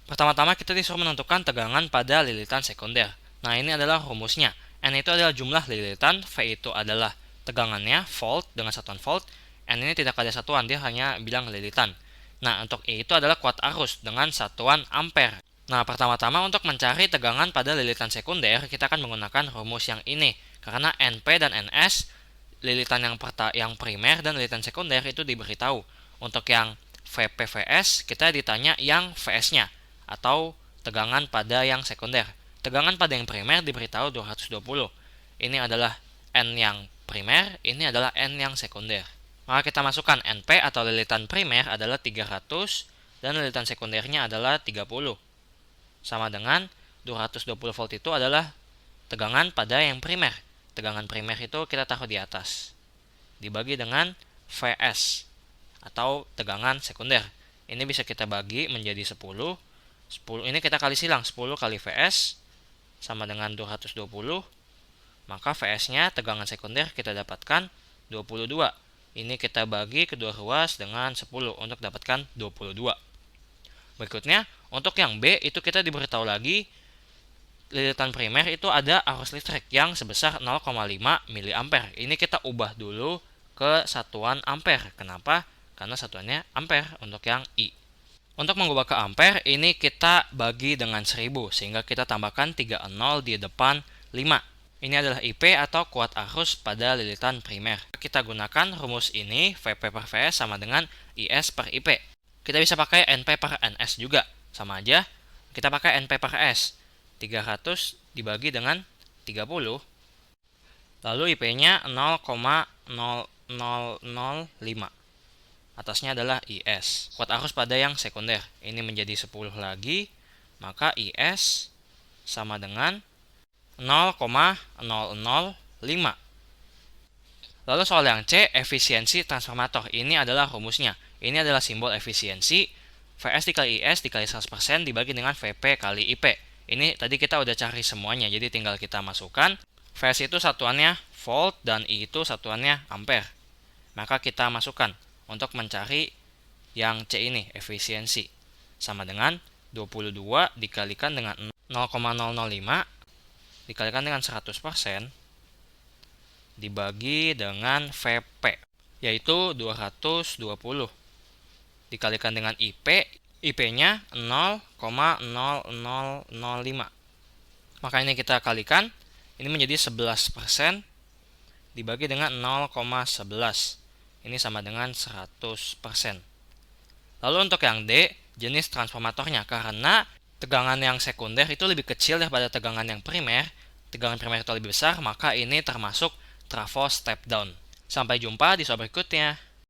Pertama-tama kita disuruh menentukan tegangan pada lilitan sekunder. Nah, ini adalah rumusnya. N itu adalah jumlah lilitan, V itu adalah tegangannya, volt dengan satuan volt. N ini tidak ada satuan, dia hanya bilang lilitan. Nah, untuk E itu adalah kuat arus dengan satuan ampere. Nah, pertama-tama untuk mencari tegangan pada lilitan sekunder, kita akan menggunakan rumus yang ini. Karena NP dan NS, lilitan yang primer dan lilitan sekunder itu diberitahu. Untuk yang VP-VS, kita ditanya yang VS-nya, atau tegangan pada yang sekunder. Tegangan pada yang primer diberitahu 220. Ini adalah N yang primer, ini adalah N yang sekunder. Maka kita masukkan NP atau lilitan primer adalah 300 dan lilitan sekundernya adalah 30. Sama dengan 220 volt itu adalah tegangan pada yang primer. Tegangan primer itu kita taruh di atas. Dibagi dengan VS atau tegangan sekunder. Ini bisa kita bagi menjadi 10. 10 ini kita kali silang, 10 kali VS sama dengan 220. Maka VS-nya tegangan sekunder kita dapatkan 22. Ini kita bagi kedua ruas dengan 10 untuk dapatkan 22. Berikutnya, untuk yang B itu kita diberitahu lagi lilitan primer itu ada arus listrik yang sebesar 0,5 mA. Ini kita ubah dulu ke satuan ampere. Kenapa? Karena satuannya ampere untuk yang I. Untuk mengubah ke ampere, ini kita bagi dengan 1000, sehingga kita tambahkan 3 nol di depan 5. Ini adalah IP atau kuat arus pada lilitan primer. Kita gunakan rumus ini, VP per VS sama dengan IS per IP. Kita bisa pakai NP per NS juga, sama aja. Kita pakai NP per S. 300 dibagi dengan 30. Lalu IP-nya 0,0005. Atasnya adalah IS. Kuat arus pada yang sekunder. Ini menjadi 10 lagi. Maka IS sama dengan 0,005. Lalu soal yang C, efisiensi transformator. Ini adalah rumusnya. Ini adalah simbol efisiensi. VS dikali IS dikali 100% dibagi dengan VP kali IP. Ini tadi kita udah cari semuanya, jadi tinggal kita masukkan. VS itu satuannya volt dan I itu satuannya ampere. Maka kita masukkan untuk mencari yang C ini, efisiensi. Sama dengan 22 dikalikan dengan 0,005 dikalikan dengan 100% dibagi dengan VP, yaitu 220. Dikalikan dengan IP, IP-nya 0,0005. Maka ini kita kalikan, ini menjadi 11% dibagi dengan 0,11. Ini sama dengan 100%. Lalu untuk yang D, jenis transformatornya. Karena tegangan yang sekunder itu lebih kecil daripada tegangan yang primer, tegangan primer itu lebih besar, maka ini termasuk trafo step down. Sampai jumpa di soal berikutnya.